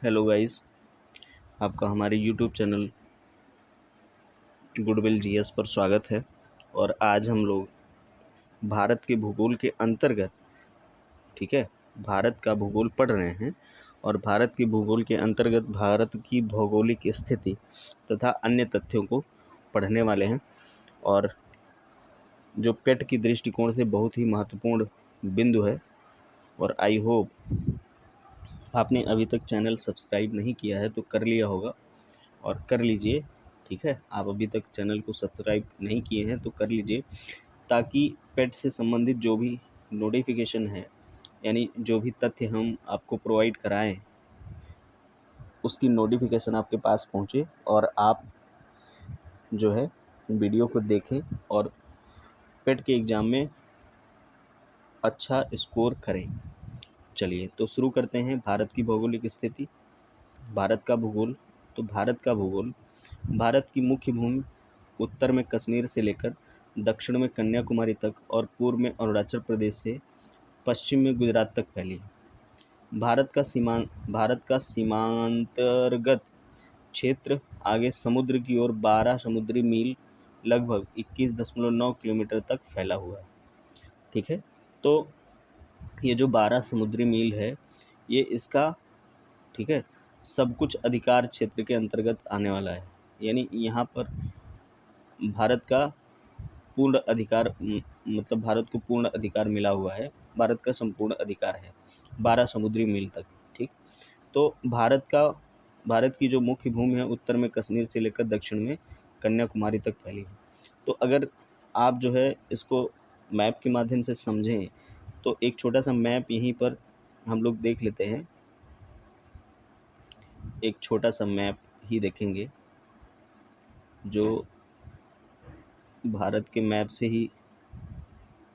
Hello guys, आपका हमारे YouTube channel goodwill GS पर स्वागत है। और आज हम लोग भारत के भूगोल के अंतर्गत, ठीक है, भारत का भूगोल पढ़ रहे हैं। और भारत के भूगोल के अंतर्गत भारत की भौगोलिक स्थिति तथा अन्य तथ्यों को पढ़ने वाले हैं। और जो पेट की दृष्टिकोण से बहुत ही महत्वपूर्ण बिंदु है। और आई होप आपने अभी तक चैनल सब्सक्राइब नहीं किया है तो कर लिया होगा और कर लीजिए। ठीक है, आप अभी तक चैनल को सब्सक्राइब नहीं किए हैं तो कर लीजिए, ताकि पेट से संबंधित जो भी नोटिफिकेशन है, यानी जो भी तथ्य हम आपको प्रोवाइड कराएं, उसकी नोटिफिकेशन आपके पास पहुंचे और आप जो है वीडियो को देखें और पेट के एग्ज़ाम में अच्छा स्कोर करें। चलिए तो शुरू करते हैं। भारत की भौगोलिक स्थिति, भारत का भूगोल। तो भारत का भूगोल, भारत की मुख्य भूमि उत्तर में कश्मीर से लेकर दक्षिण में कन्याकुमारी तक और पूर्व में अरुणाचल प्रदेश से पश्चिम में गुजरात तक फैली है। भारत का सीमांतर्गत क्षेत्र आगे समुद्र की ओर 12 समुद्री मील लगभग 21.9 किलोमीटर तक फैला हुआ है। ठीक है, तो ये जो 12 समुद्री मील है, ये इसका, ठीक है, सब कुछ अधिकार क्षेत्र के अंतर्गत आने वाला है। यानी यहाँ पर भारत का पूर्ण अधिकार, मतलब भारत को पूर्ण अधिकार मिला हुआ है। भारत का संपूर्ण अधिकार है 12 समुद्री मील तक। ठीक, तो भारत की जो मुख्य भूमि है उत्तर में कश्मीर से लेकर दक्षिण में कन्याकुमारी तक फैली है। तो अगर आप जो है इसको मैप के माध्यम से समझें तो एक छोटा सा मैप यहीं पर हम लोग देख लेते हैं। एक छोटा सा मैप ही देखेंगे जो भारत के मैप से ही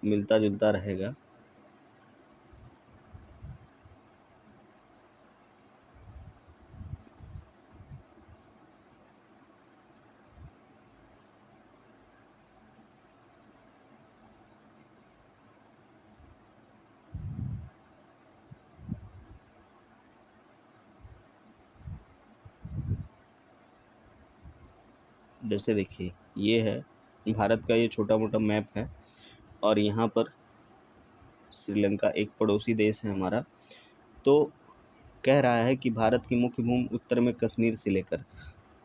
मिलता जुलता रहेगा। जैसे देखिए, ये है भारत का, ये छोटा मोटा मैप है। और यहाँ पर श्रीलंका एक पड़ोसी देश है हमारा। तो कह रहा है कि भारत की मुख्य भूमि उत्तर में कश्मीर से लेकर,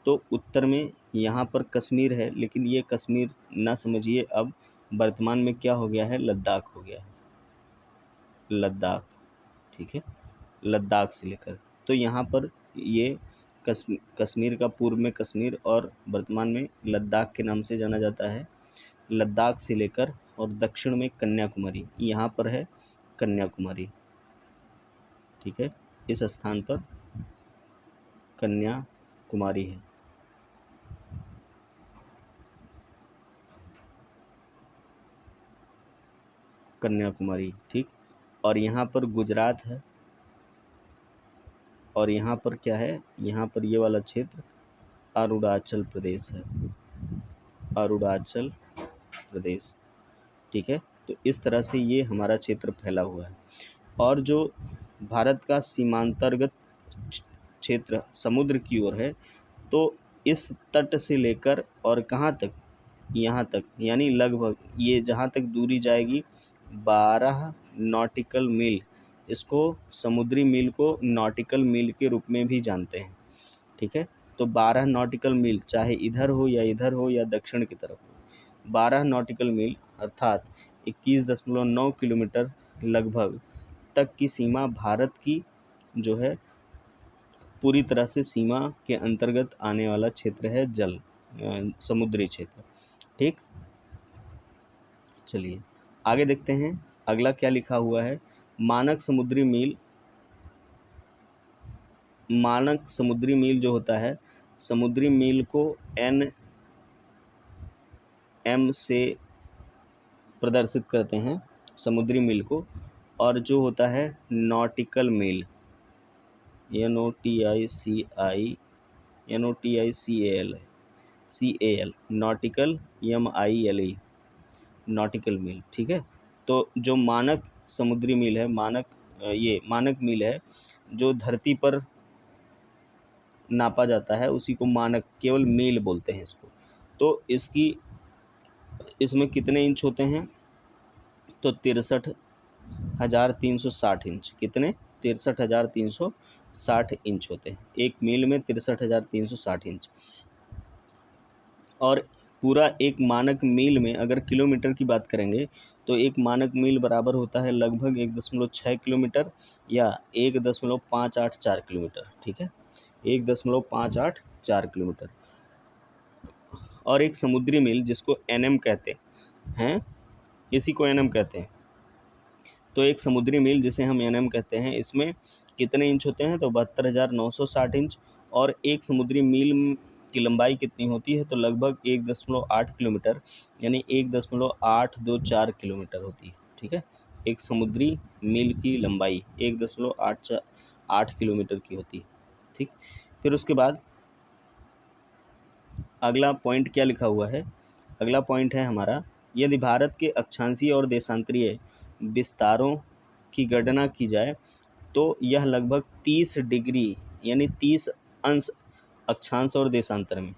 तो उत्तर में यहाँ पर कश्मीर है, लेकिन ये कश्मीर ना समझिए, अब वर्तमान में क्या हो गया है, लद्दाख हो गया है। लद्दाख, ठीक है, लद्दाख से लेकर, तो यहाँ पर ये कश्मीर का पूर्व में कश्मीर और वर्तमान में लद्दाख के नाम से जाना जाता है। लद्दाख से लेकर और दक्षिण में कन्याकुमारी, यहाँ पर है कन्याकुमारी। ठीक है, इस स्थान पर कन्याकुमारी है। कन्याकुमारी, ठीक। और यहाँ पर गुजरात है। और यहाँ पर क्या है, यहाँ पर ये वाला क्षेत्र अरुणाचल प्रदेश है। अरुणाचल प्रदेश, ठीक है। तो इस तरह से ये हमारा क्षेत्र फैला हुआ है। और जो भारत का सीमांतर्गत क्षेत्र समुद्र की ओर है, तो इस तट से लेकर और कहाँ तक, यहाँ तक, यानी लगभग ये जहाँ तक दूरी जाएगी 12 नॉटिकल मील, इसको समुद्री मील को नॉटिकल मील के रूप में भी जानते हैं। ठीक है, तो 12 नॉटिकल मील, चाहे इधर हो या दक्षिण की तरफ हो, 12 नॉटिकल मील अर्थात 21.9 किलोमीटर लगभग तक की सीमा भारत की जो है पूरी तरह से सीमा के अंतर्गत आने वाला क्षेत्र है, समुद्री क्षेत्र। ठीक, चलिए आगे देखते हैं अगला क्या लिखा हुआ है। मानक समुद्री मील, मानक समुद्री मील जो होता है, समुद्री मील को NM से प्रदर्शित करते हैं, समुद्री मील को। और जो होता है नॉटिकल मील, NOTICAL, नॉटिकल, MILE, नॉटिकल मील। ठीक है, तो जो मानक समुद्री मील है, ये मानक मील है जो धरती पर नापा जाता है उसी को मानक केवल मील बोलते हैं इसको। तो इसमें कितने इंच होते हैं? तो 63,360 इंच। कितने? 63,360 इंच होते हैं। एक मील में 63,360 इंच। और पूरा एक मानक मील में अगर किलोमीटर की बात करेंगे तो एक मानक मील बराबर होता है लगभग 1.6 किलोमीटर या 1.584 किलोमीटर। ठीक है, 1.584 किलोमीटर। और एक समुद्री मील जिसको एनएम कहते हैं, इसी को एनएम कहते हैं। तो एक समुद्री मील जिसे हम एनएम कहते हैं, इसमें कितने इंच होते हैं? तो 72,960 इंच। और एक समुद्री मील की लंबाई कितनी होती है? तो लगभग 1.8 किलोमीटर, यानी 1.824 किलोमीटर होती है। ठीक है, एक समुद्री मील की लंबाई 1.8 किलोमीटर की होती है। ठीक, फिर उसके बाद अगला पॉइंट क्या लिखा हुआ है? अगला पॉइंट है हमारा, यदि भारत के अक्षांशीय और देशांतरीय विस्तारों की गणना की जाए तो यह लगभग 30 डिग्री यानी 30 अंश अक्षांश और देशांतर में,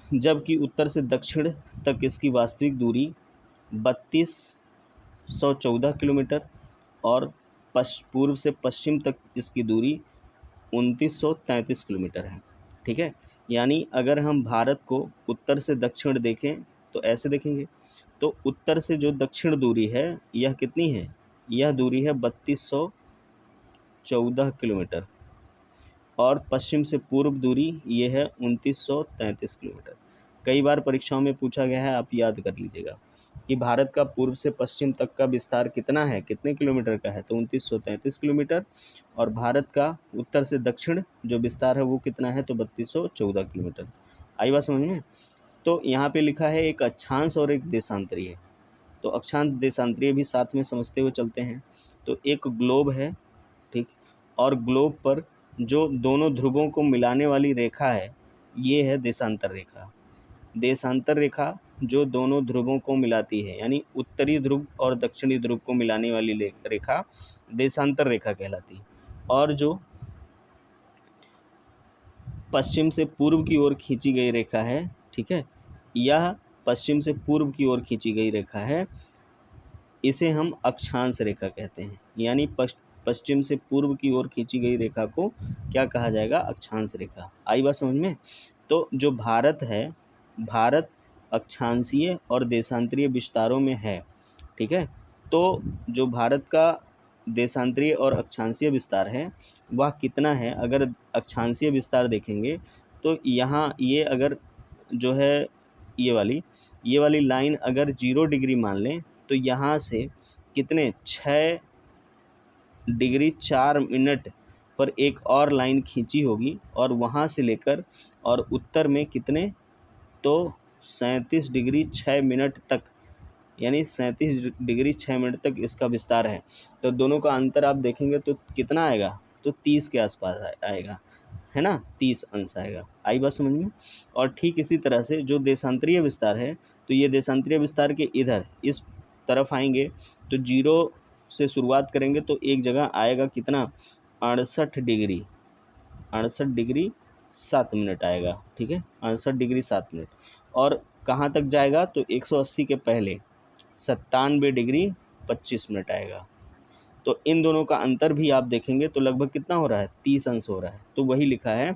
जबकि उत्तर से दक्षिण तक इसकी वास्तविक दूरी 3214 किलोमीटर और पूर्व से पश्चिम तक इसकी दूरी 2933 किलोमीटर है। ठीक है, यानी अगर हम भारत को उत्तर से दक्षिण देखें तो ऐसे देखेंगे, तो उत्तर से जो दक्षिण दूरी है यह कितनी है? यह दूरी है 3214 किलोमीटर और पश्चिम से पूर्व दूरी ये है 2933 किलोमीटर। कई बार परीक्षाओं में पूछा गया है, आप याद कर लीजिएगा कि भारत का पूर्व से पश्चिम तक का विस्तार कितना है, कितने किलोमीटर का है? तो 2933 किलोमीटर। और भारत का उत्तर से दक्षिण जो विस्तार है वो कितना है? तो 3214 किलोमीटर। आई बात समझ में? तो यहाँ पे लिखा है एक अक्षांश और एक देशांतरीय। तो अक्षांश देशांतरीय भी साथ में समझते हुए चलते हैं। तो एक ग्लोब है, ठीक, और ग्लोब पर जो दोनों ध्रुवों को मिलाने वाली रेखा है ये है देशांतर रेखा। देशांतर रेखा जो दोनों ध्रुवों को मिलाती है, यानी उत्तरी ध्रुव और दक्षिणी ध्रुव को मिलाने वाली रेखा देशांतर रेखा कहलाती है। और जो पश्चिम से पूर्व की ओर खींची गई रेखा है, ठीक है, यह पश्चिम से पूर्व की ओर खींची गई रेखा है, इसे हम अक्षांश रेखा कहते हैं। यानी पश्चिम से पूर्व की ओर खींची गई रेखा को क्या कहा जाएगा? अक्षांश रेखा। आई बात समझ में? तो जो भारत है, भारत अक्षांशीय और देशांतरीय विस्तारों में है। ठीक है, तो जो भारत का देशांतरीय और अक्षांशीय विस्तार है वह कितना है? अगर अक्षांशीय विस्तार देखेंगे तो यहाँ ये अगर जो है ये वाली लाइन अगर 0 डिग्री मान लें तो यहाँ से कितने 6 डिग्री 4 मिनट पर एक और लाइन खींची होगी और वहाँ से लेकर और उत्तर में कितने? तो 37 डिग्री 6 मिनट तक, यानी 37 डिग्री 6 मिनट तक इसका विस्तार है। तो दोनों का अंतर आप देखेंगे तो कितना आएगा? तो 30 के आसपास आएगा, है ना, 30 अंश आएगा। आई बात समझ में? और ठीक इसी तरह से जो देशांतरीय विस्तार है, तो ये देशांतरीय विस्तार के इधर इस तरफ आएंगे तो 0 से शुरुआत करेंगे तो एक जगह आएगा कितना? 68 डिग्री 7 मिनट आएगा। ठीक है, 68 डिग्री 7 मिनट। और कहाँ तक जाएगा? तो 180 के पहले 97 डिग्री 25 मिनट आएगा। तो इन दोनों का अंतर भी आप देखेंगे तो लगभग कितना हो रहा है? 30 अंश हो रहा है। तो वही लिखा है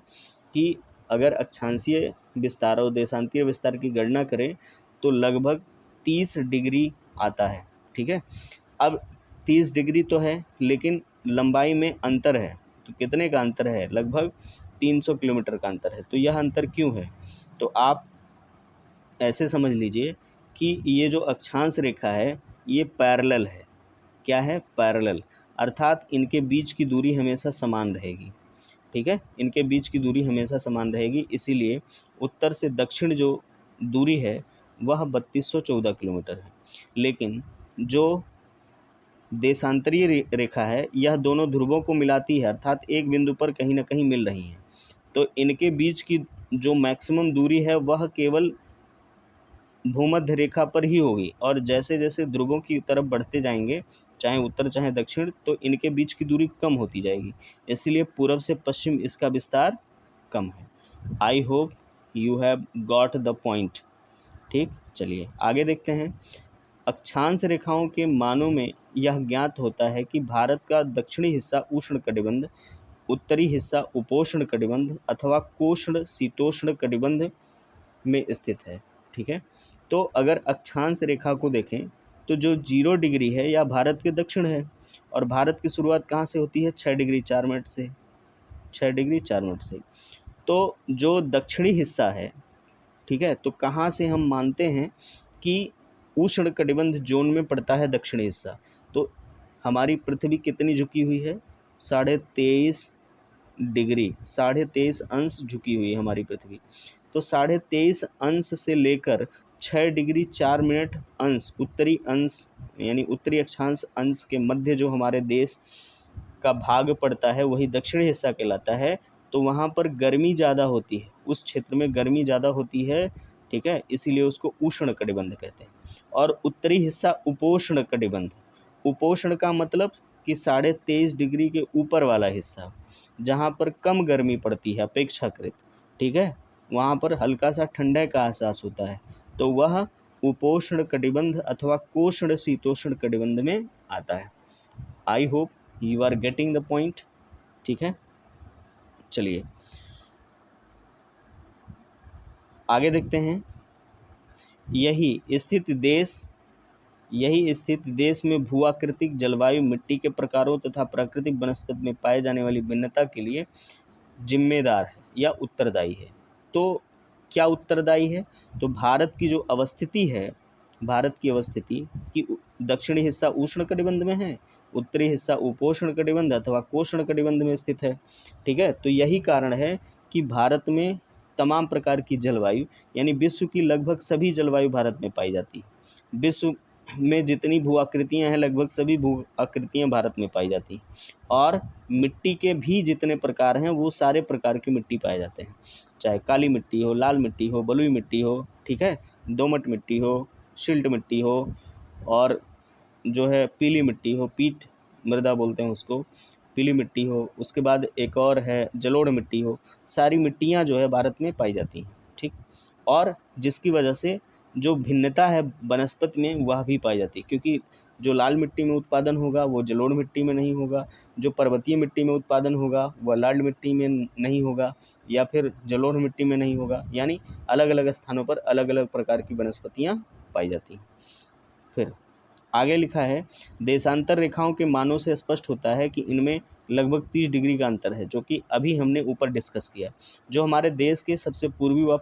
कि अगर अक्षांशीय विस्तार और देशांतरीय विस्तार की गणना करें तो लगभग 30 डिग्री आता है। ठीक है, अब 30 डिग्री तो है लेकिन लंबाई में अंतर है। तो कितने का अंतर है? लगभग 300 किलोमीटर का अंतर है। तो यह अंतर क्यों है? तो आप ऐसे समझ लीजिए कि ये जो अक्षांश रेखा है ये पैरेलल है। क्या है? पैरेलल, अर्थात इनके बीच की दूरी हमेशा समान रहेगी। ठीक है, इनके बीच की दूरी हमेशा समान रहेगी, इसीलिए उत्तर से दक्षिण जो दूरी है वह 3214 किलोमीटर है। लेकिन जो देशांतरीय रेखा है यह दोनों ध्रुवों को मिलाती है, अर्थात एक बिंदु पर कहीं ना कहीं मिल रही हैं। तो इनके बीच की जो मैक्सिमम दूरी है वह केवल भूमध्य रेखा पर ही होगी, और जैसे जैसे ध्रुवों की तरफ बढ़ते जाएंगे, चाहे उत्तर चाहे दक्षिण, तो इनके बीच की दूरी कम होती जाएगी, इसलिए पूर्व से पश्चिम इसका विस्तार कम है। I hope you have got the point. ठीक, चलिए आगे देखते हैं। अक्षांश रेखाओं के मानों में यह ज्ञात होता है कि भारत का दक्षिणी हिस्सा उष्ण कटिबंध, उत्तरी हिस्सा उपोष्ण कटिबंध अथवा कोष्ण शीतोष्ण कटिबंध में स्थित है। ठीक है, तो अगर अक्षांश रेखा को देखें तो जो 0 डिग्री है यह भारत के दक्षिण है, और भारत की शुरुआत कहाँ से होती है? 6 डिग्री 4 मिनट से, 6 डिग्री 4 मिनट से। तो जो दक्षिणी हिस्सा है, ठीक है, तो कहाँ से हम मानते हैं कि उष्ण कटिबंध जोन में पड़ता है दक्षिणी हिस्सा? तो हमारी पृथ्वी कितनी झुकी हुई है? 23.5 डिग्री, 23.5 अंश झुकी हुई है हमारी पृथ्वी। तो 23.5 अंश से लेकर 6 डिग्री 4 मिनट अंश उत्तरी अंश यानी उत्तरी अक्षांश अंश के मध्य जो हमारे देश का भाग पड़ता है वही दक्षिणी हिस्सा कहलाता है। तो वहाँ पर गर्मी ज़्यादा होती है, उस क्षेत्र में गर्मी ज़्यादा होती है। ठीक है, इसीलिए उसको उष्ण कटिबंध कहते हैं। और उत्तरी हिस्सा उपोष्ण कटिबंध, उपोष्ण का मतलब कि 23.5 डिग्री के ऊपर वाला हिस्सा, जहाँ पर कम गर्मी पड़ती है अपेक्षाकृत। ठीक है, वहाँ पर हल्का सा ठंडे का एहसास होता है, तो वह उपोष्ण कटिबंध अथवा कोष्ण शीतोष्ण कटिबंध में आता है। I hope you are getting the point. ठीक है, चलिए आगे देखते हैं। यही स्थित देश में भूआकृतिक जलवायु, मिट्टी के प्रकारों तथा प्राकृतिक वनस्पति में पाए जाने वाली भिन्नता के लिए जिम्मेदार है या उत्तरदायी है। तो क्या उत्तरदायी है? तो भारत की जो अवस्थिति है, भारत की अवस्थिति कि दक्षिणी हिस्सा उष्ण कटिबंध में है, उत्तरी हिस्सा उपोष्ण कटिबंध अथवा कोष्ण कटिबंध में स्थित है। ठीक है, तो यही कारण है कि भारत में तमाम प्रकार की जलवायु यानी विश्व की लगभग सभी जलवायु भारत में पाई जाती है। विश्व में जितनी भू आकृतियाँ हैं लगभग सभी भू आकृतियाँ भारत में पाई जाती हैं, और मिट्टी के भी जितने प्रकार हैं वो सारे प्रकार की मिट्टी पाए जाते हैं, चाहे काली मिट्टी हो, लाल मिट्टी हो, बलुई मिट्टी हो, ठीक है, दोमट मिट्टी हो, सिल्ट मिट्टी हो, और जो है पीली मिट्टी हो, पीट मृदा बोलते हैं उसको, पीली मिट्टी हो, उसके बाद एक और है जलोढ़ मिट्टी हो। सारी मिट्टियाँ जो है भारत में पाई जाती हैं। ठीक, और जिसकी वजह से जो भिन्नता है वनस्पति में वह भी पाई जाती है, क्योंकि जो लाल मिट्टी में उत्पादन होगा वो जलोढ़ मिट्टी में नहीं होगा, जो पर्वतीय मिट्टी में उत्पादन होगा वह लाल मिट्टी में नहीं होगा, या फिर जलोढ़ मिट्टी में नहीं होगा। यानी अलग अलग स्थानों पर अलग अलग प्रकार की वनस्पतियाँ पाई जाती हैं। फिर आगे लिखा है, देशांतर रेखाओं के मानों से स्पष्ट होता है कि इनमें लगभग 30 डिग्री का अंतर है, जो कि अभी हमने ऊपर डिस्कस किया, जो हमारे देश के सबसे पूर्वी व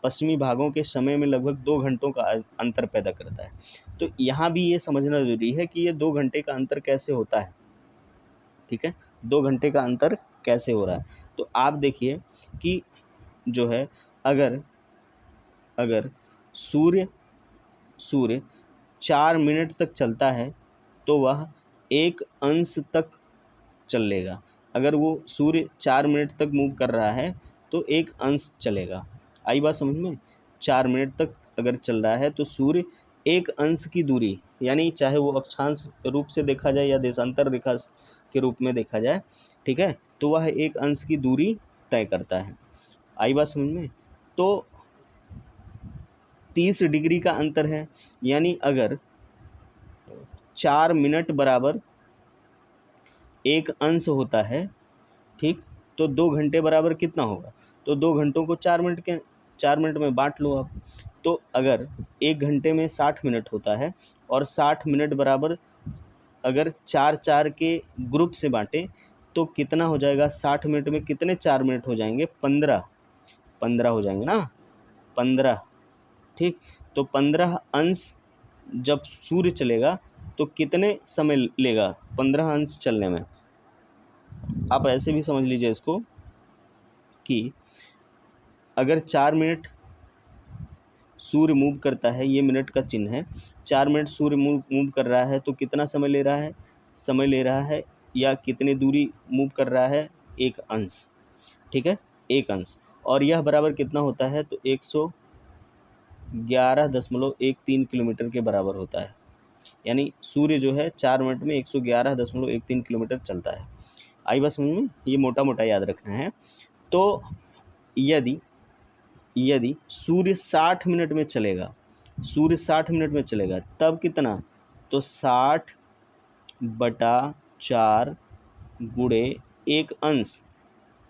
पश्चिमी भागों के समय में लगभग 2 घंटों का अंतर पैदा करता है। तो यहाँ भी ये समझना ज़रूरी है कि ये 2 घंटे का अंतर कैसे होता है। ठीक है, 2 घंटे का अंतर कैसे हो रहा है? तो आप देखिए कि जो है अगर अगर सूर्य 4 मिनट तक चलता है तो वह 1 अंश तक चल लेगा। अगर वो सूर्य 4 मिनट तक मूव कर रहा है तो 1 अंश चलेगा। आई बात समझ में? 4 मिनट तक अगर चल रहा है तो सूर्य 1 अंश की दूरी, यानी चाहे वो अक्षांश रूप से देखा जाए या देशांतर रेखा के रूप में देखा जाए, ठीक है, तो वह 1 अंश की दूरी तय करता है। आई बात समझ में? तो 30 डिग्री का अंतर है, यानी अगर 4 मिनट बराबर 1 अंश होता है, ठीक, तो 2 घंटे बराबर कितना होगा? तो 2 घंटों को 4 मिनट में बांट लो आप। तो अगर 1 घंटे में 60 मिनट होता है और 60 मिनट बराबर अगर 4-4 के ग्रुप से बांटें तो कितना हो जाएगा? 60 मिनट में कितने 4 मिनट हो जाएंगे? 15 हो जाएंगे ना, 15। ठीक, तो 15 अंश जब सूर्य चलेगा तो कितने समय लेगा 15 अंश चलने में? आप ऐसे भी समझ लीजिए इसको कि अगर 4 मिनट सूर्य मूव करता है, ये मिनट का चिन्ह है, 4 मिनट सूर्य मूव कर रहा है तो कितना समय ले रहा है या कितनी दूरी मूव कर रहा है? 1 अंश। ठीक है, 1 अंश, और यह बराबर कितना होता है? तो 111.13 किलोमीटर के बराबर होता है। यानी सूर्य जो है 4 मिनट में 111.13 किलोमीटर चलता है। आई बात समझ में? ये मोटा मोटा याद रखना है। तो यदि यदि सूर्य 60 मिनट में चलेगा, सूर्य 60 मिनट में चलेगा, तब कितना? तो 60/4 गुणे 1 अंश,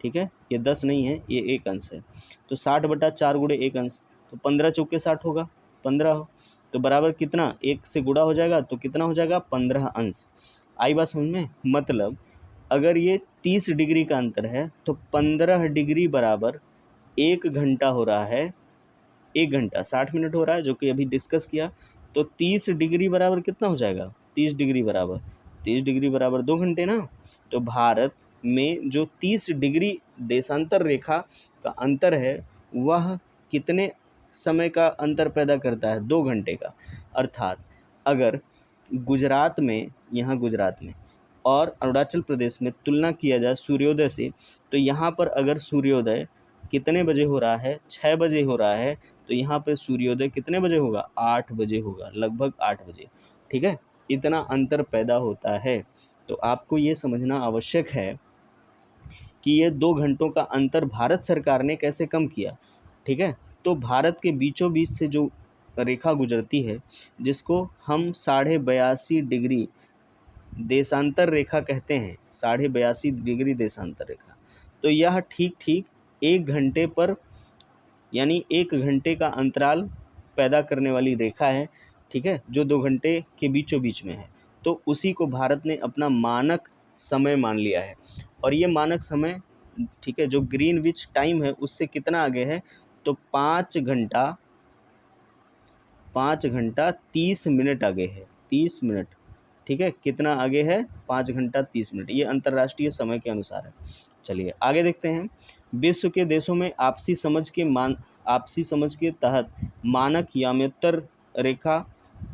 ठीक है, ये 10 नहीं है, ये 1 अंश है। तो 60/4 गुणे 1 अंश, तो 15 चौके 60 होगा, 15 हो, तो बराबर कितना? 1 से गुणा हो जाएगा तो कितना हो जाएगा? 15 अंश। आई बात समझ में? मतलब अगर ये 30 डिग्री का अंतर है तो 15 डिग्री बराबर 1 घंटा हो रहा है। 1 घंटा 60 मिनट हो रहा है, जो कि अभी डिस्कस किया। तो 30 डिग्री बराबर कितना हो जाएगा? 30 डिग्री बराबर 2 घंटे ना। तो भारत में जो 30 डिग्री देशांतर रेखा का अंतर है, वह कितने समय का अंतर पैदा करता है? 2 घंटे का। अर्थात अगर गुजरात में, यहाँ गुजरात में और अरुणाचल प्रदेश में तुलना किया जाए सूर्योदय से, तो यहाँ पर अगर सूर्योदय कितने बजे हो रहा है? 6 बजे हो रहा है। तो यहाँ पे सूर्योदय कितने बजे होगा? 8 बजे होगा, लगभग 8 बजे, ठीक है। इतना अंतर पैदा होता है। तो आपको ये समझना आवश्यक है कि ये 2 घंटों का अंतर भारत सरकार ने कैसे कम किया, ठीक है। तो भारत के बीचों बीच से जो रेखा गुजरती है, जिसको हम 82.5 डिग्री देशांतर रेखा कहते हैं, 82.5 डिग्री देशांतर रेखा, तो यह ठीक ठीक 1 घंटे पर, यानी 1 घंटे का अंतराल पैदा करने वाली रेखा है, ठीक है, जो 2 घंटे के बीचों बीच में है। तो उसी को भारत ने अपना मानक समय मान लिया है। और ये मानक समय, ठीक है, जो ग्रीनविच टाइम है उससे कितना आगे है? तो 5 घंटा 30 मिनट आगे है, 30 मिनट, ठीक है। कितना आगे है? 5 घंटा 30 मिनट। ये अंतर्राष्ट्रीय समय के अनुसार है। चलिए आगे देखते हैं। विश्व के देशों में आपसी समझ के तहत मानक याम्योत्तर रेखा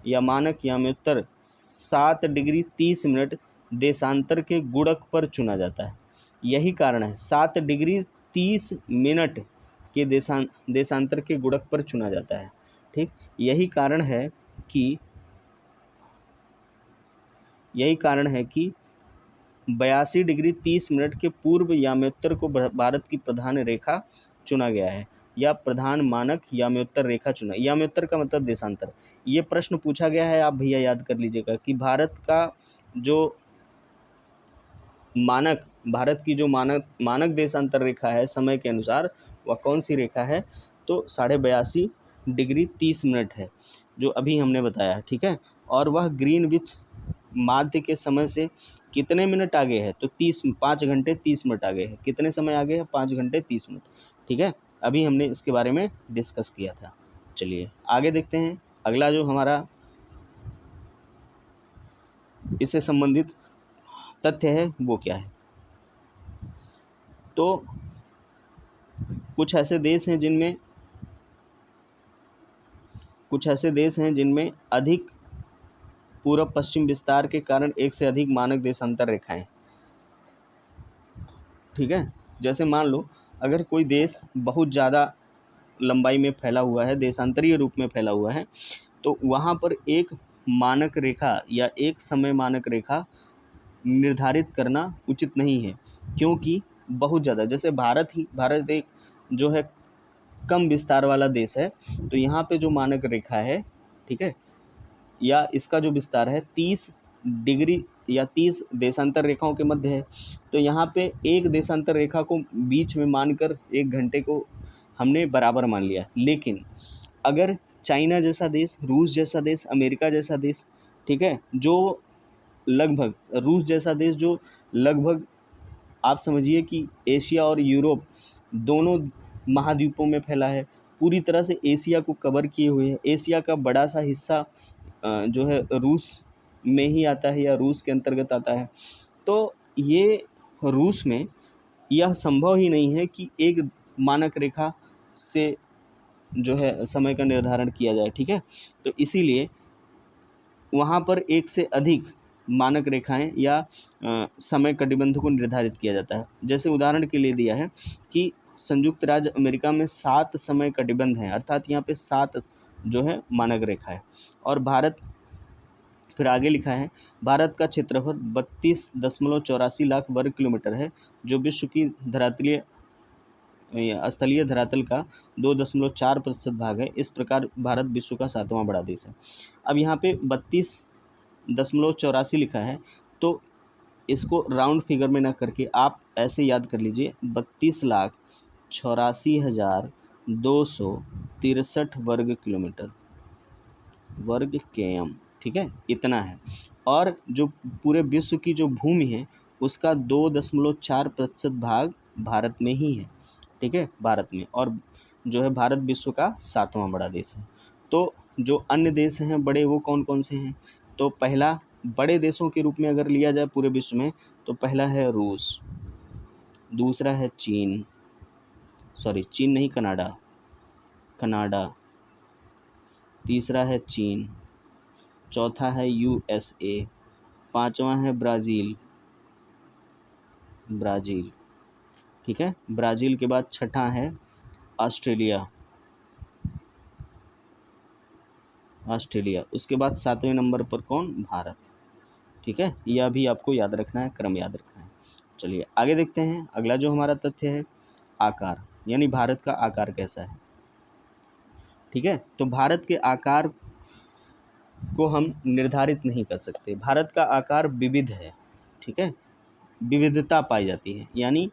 या मानक याम्योत्तर 7 डिग्री 30 मिनट देशांतर के गुणक पर चुना जाता है। यही कारण है 7 डिग्री 30 मिनट के देशांतर के गुणक पर चुना जाता है, ठीक। यही कारण है कि 82 डिग्री 30 मिनट के पूर्व याम्योत्तर को भारत की प्रधान रेखा चुना गया है, या प्रधान मानक याम्योत्तर रेखा चुना। याम्योत्तर का मतलब देशांतर। ये प्रश्न पूछा गया है, आप भैया याद कर लीजिएगा कि भारत की जो मानक देशांतर रेखा है समय के अनुसार, वह कौन सी रेखा है? तो 82.5 डिग्री 30 मिनट है, जो अभी हमने बताया, ठीक है। और वह ग्रीनविच माध्य के समय से कितने मिनट आगे है? तो 5 घंटे 30 मिनट आगे है। कितने समय आगे है? 5 घंटे 30 मिनट, ठीक है। अभी हमने इसके बारे में डिस्कस किया था। चलिए आगे देखते हैं। अगला जो हमारा इससे संबंधित तथ्य है वो क्या है? तो कुछ ऐसे देश हैं जिनमें अधिक पूर्व पश्चिम विस्तार के कारण एक से अधिक मानक देशांतर रेखाएं, ठीक है। जैसे मान लो अगर कोई देश बहुत ज़्यादा लंबाई में फैला हुआ है, देशांतरीय रूप में फैला हुआ है, तो वहाँ पर एक मानक रेखा या एक समय मानक रेखा निर्धारित करना उचित नहीं है, क्योंकि बहुत ज़्यादा, जैसे भारत एक जो है कम विस्तार वाला देश है, तो यहाँ पे जो मानक रेखा है, ठीक है, या इसका जो विस्तार है 30 डिग्री या 30 देशांतर रेखाओं के मध्य है। तो यहाँ पे एक देशांतर रेखा को बीच में मानकर 1 घंटे को हमने बराबर मान लिया। लेकिन अगर चाइना जैसा देश, रूस जैसा देश, अमेरिका जैसा देश, ठीक है, जो लगभग, रूस जैसा देश जो लगभग आप समझिए कि एशिया और यूरोप दोनों महाद्वीपों में फैला है, पूरी तरह से एशिया को कवर किए हुए है। एशिया का बड़ा सा हिस्सा जो है रूस में ही आता है या रूस के अंतर्गत आता है। तो ये रूस में यह संभव ही नहीं है कि एक मानक रेखा से जो है समय का निर्धारण किया जाए, ठीक है। तो इसीलिए वहाँ पर एक से अधिक मानक रेखाएं या समय कटिबंध को निर्धारित किया जाता है। जैसे उदाहरण के लिए दिया है कि संयुक्त राज्य अमेरिका में 7 समय कटिबंध हैं, अर्थात यहाँ पे 7 जो है मानक रेखा है। और भारत, फिर आगे लिखा है, भारत का क्षेत्रफल 32.84 लाख वर्ग किलोमीटर है, जो विश्व की धरातलीय स्थलीय धरातल का 2.4% भाग है। इस प्रकार भारत विश्व का 7वां बड़ा देश है। अब यहाँ पे 32.84 लिखा है, तो इसको राउंड फिगर में ना करके आप ऐसे याद कर लीजिए, 32,84,263 वर्ग किलोमीटर, वर्ग केएम, ठीक है, इतना है। और जो पूरे विश्व की जो भूमि है उसका 2.4% भाग भारत में ही है, ठीक है, भारत में। और जो है भारत विश्व का 7वां बड़ा देश है। तो जो अन्य देश हैं बड़े, वो कौन कौन से हैं? तो पहला, बड़े देशों के रूप में अगर लिया जाए पूरे विश्व में, तो पहला है रूस, दूसरा है चीन, सॉरी चीन नहीं, कनाडा, कनाडा, तीसरा है चीन, चौथा है यूएसए, पांचवा है ब्राज़ील, ब्राज़ील, ठीक है, ब्राज़ील के बाद छठा है ऑस्ट्रेलिया, ऑस्ट्रेलिया, उसके बाद 7वें नंबर पर कौन? भारत, ठीक है। यह भी आपको याद रखना है, क्रम याद रखना है। चलिए आगे देखते हैं। अगला जो हमारा तथ्य है, आकार, यानी भारत का आकार कैसा है, ठीक है। तो भारत के आकार को हम निर्धारित नहीं कर सकते। भारत का आकार विविध है, ठीक है, विविधता पाई जाती है, यानी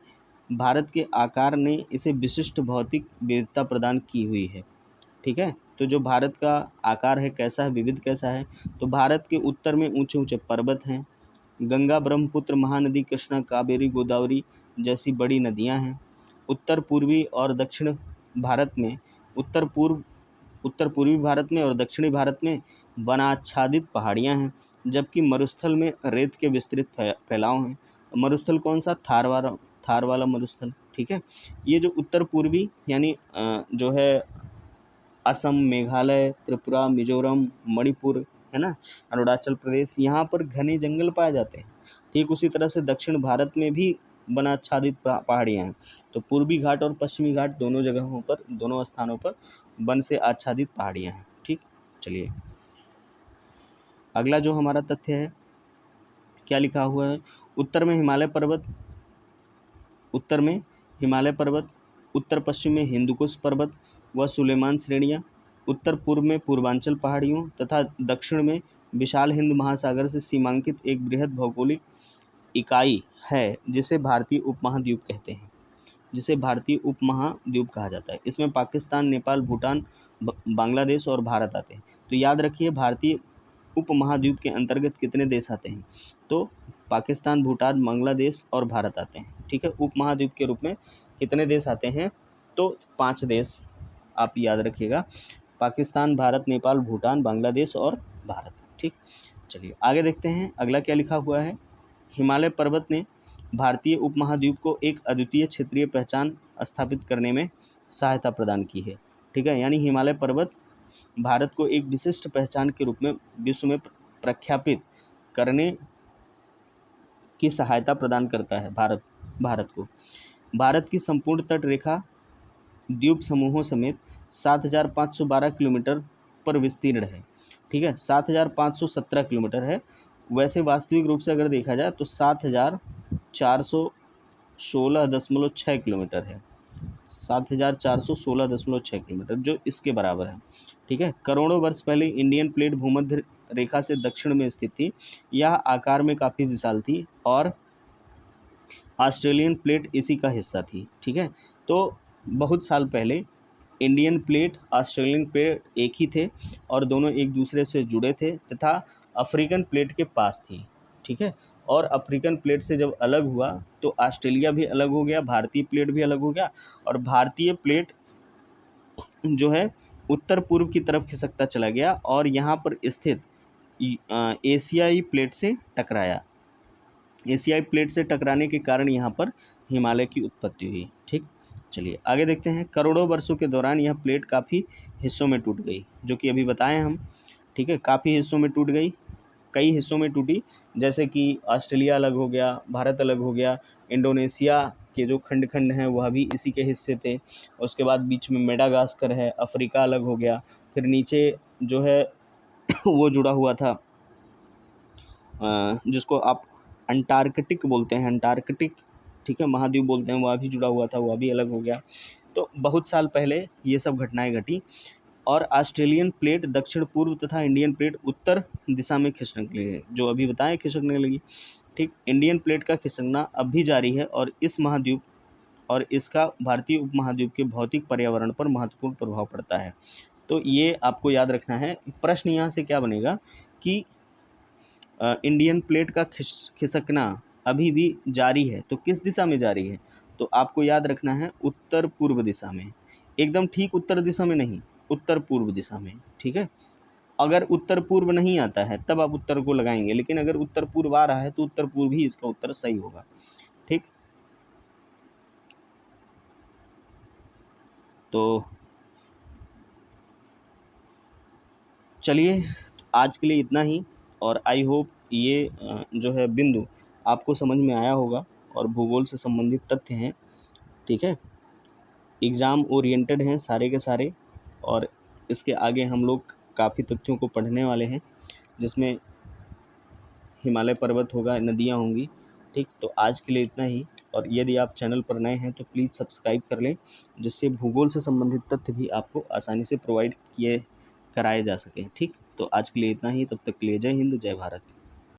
भारत के आकार ने इसे विशिष्ट भौतिक विविधता प्रदान की हुई है, ठीक है। तो जो भारत का आकार है कैसा है, विविध कैसा है? तो भारत के उत्तर में ऊंचे ऊंचे पर्वत हैं, गंगा, ब्रह्मपुत्र, महानदी, कृष्णा, कावेरी, गोदावरी जैसी बड़ी नदियां हैं। उत्तर पूर्वी और दक्षिण भारत में, उत्तर पूर्वी भारत में और दक्षिणी भारत में वनाच्छादित पहाड़ियां हैं, जबकि मरुस्थल में रेत के विस्तृत फैलाव हैं। मरुस्थल कौन सा? थार वाला मरुस्थल, ठीक है। ये जो उत्तर पूर्वी यानी जो है असम, मेघालय, त्रिपुरा, मिजोरम, मणिपुर, है ना, अरुणाचल प्रदेश, यहाँ पर घने जंगल पाए जाते हैं। ठीक उसी तरह से दक्षिण भारत में भी वनाच्छादित पहाड़ियाँ हैं। तो पूर्वी घाट और पश्चिमी घाट दोनों जगहों पर, दोनों स्थानों पर वन से आच्छादित पहाड़ियाँ हैं, ठीक। चलिए अगला जो हमारा तथ्य है, क्या लिखा हुआ है? उत्तर में हिमालय पर्वत, उत्तर में हिमालय पर्वत, उत्तर पश्चिम में हिंदुकुश पर्वत व सुलेमान श्रेणियाँ, उत्तर पूर्व में पूर्वांचल पहाड़ियों तथा दक्षिण में विशाल हिंद महासागर से सीमांकित एक बृहद भौगोलिक इकाई है, जिसे भारतीय उपमहाद्वीप कहते हैं, जिसे भारतीय उपमहाद्वीप कहा जाता है। इसमें पाकिस्तान, नेपाल, भूटान, बांग्लादेश और भारत आते हैं। तो याद रखिए, भारतीय उपमहाद्वीप के अंतर्गत कितने देश आते हैं? तो पाकिस्तान, भूटान, बांग्लादेश और भारत आते हैं, ठीक है। उपमहाद्वीप के रूप में कितने देश आते हैं? तो 5 देश आप याद रखिएगा, पाकिस्तान, भारत, नेपाल, भूटान, बांग्लादेश और भारत, ठीक। चलिए आगे देखते हैं, अगला क्या लिखा हुआ है? हिमालय पर्वत ने भारतीय उपमहाद्वीप को एक अद्वितीय क्षेत्रीय पहचान स्थापित करने में सहायता प्रदान की है, ठीक है। यानी हिमालय पर्वत भारत को एक विशिष्ट पहचान के रूप में विश्व में प्रख्यापित करने की सहायता प्रदान करता है भारत को। भारत की संपूर्ण तट रेखा द्वीप समूहों समेत 7,512 किलोमीटर पर विस्तीर्ण है, ठीक है, 7,517 किलोमीटर है। वैसे वास्तविक रूप से अगर देखा जाए तो 7,416.6 किलोमीटर है, 7,416.6 किलोमीटर, जो इसके बराबर है, ठीक है। करोड़ों वर्ष पहले इंडियन प्लेट भूमध्य रेखा से दक्षिण में स्थित थी। यह आकार में काफ़ी विशाल थी और ऑस्ट्रेलियन प्लेट इसी का हिस्सा थी, ठीक है। तो बहुत साल पहले इंडियन प्लेट, ऑस्ट्रेलियन प्लेट एक ही थे और दोनों एक दूसरे से जुड़े थे तथा अफ्रीकन प्लेट के पास थी, ठीक है। और अफ्रीकन प्लेट से जब अलग हुआ तो ऑस्ट्रेलिया भी अलग हो गया, भारतीय प्लेट भी अलग हो गया, और भारतीय प्लेट जो है उत्तर पूर्व की तरफ खिसकता चला गया और यहाँ पर स्थित एशियाई प्लेट से टकराया। एशियाई प्लेट से टकराने के कारण यहाँ पर हिमालय की उत्पत्ति हुई, ठीक। चलिए आगे देखते हैं। करोड़ों वर्षों के दौरान यह प्लेट काफ़ी हिस्सों में टूट गई, जो कि अभी बताएं हम, ठीक है, काफ़ी हिस्सों में टूट गई, कई हिस्सों में टूटी, जैसे कि ऑस्ट्रेलिया अलग हो गया, भारत अलग हो गया, इंडोनेशिया के जो खंड हैं वह भी इसी के हिस्से थे। उसके बाद बीच में मेडागास्कर है, अफ्रीका अलग हो गया, फिर नीचे जो है वो जुड़ा हुआ था, जिसको आप अंटार्कटिक बोलते हैं, अंटार्कटिक, ठीक है, महाद्वीप बोलते हैं, वह भी जुड़ा हुआ था, वह भी अलग हो गया। तो बहुत साल पहले ये सब घटनाएं घटी। और ऑस्ट्रेलियन प्लेट दक्षिण पूर्व तथा इंडियन प्लेट उत्तर दिशा में खिसकने लगी, जो अभी बताएं खिसकने लगी। ठीक, इंडियन प्लेट का खिसकना अब भी जारी है और इस महाद्वीप और इसका भारतीय उपमहाद्वीप के भौतिक पर्यावरण पर महत्वपूर्ण प्रभाव पड़ता है। तो ये आपको याद रखना है। प्रश्न यहाँ से क्या बनेगा कि इंडियन प्लेट का खिसकना अभी भी जारी है, तो किस दिशा में जारी है? तो आपको याद रखना है उत्तर पूर्व दिशा में, एकदम ठीक उत्तर दिशा में नहीं, उत्तर पूर्व दिशा में, ठीक है। अगर उत्तर पूर्व नहीं आता है तब आप उत्तर को लगाएंगे, लेकिन अगर उत्तर पूर्व आ रहा है तो उत्तर पूर्व ही इसका उत्तर सही होगा। ठीक, तो चलिए आज के लिए इतना ही। और आई होप ये जो है बिंदु आपको समझ में आया होगा और भूगोल से संबंधित तथ्य हैं, ठीक है, एग्ज़ाम ओरिएंटेड हैं सारे के सारे। और इसके आगे हम लोग काफ़ी तथ्यों को पढ़ने वाले हैं, जिसमें हिमालय पर्वत होगा, नदियाँ होंगी। ठीक, तो आज के लिए इतना ही। और यदि आप चैनल पर नए हैं तो प्लीज़ सब्सक्राइब कर लें, जिससे भूगोल से संबंधित तथ्य भी आपको आसानी से प्रोवाइड कराए जा सकें। ठीक, तो आज के लिए इतना ही, तब तक के लिए जय हिंद, जय भारत।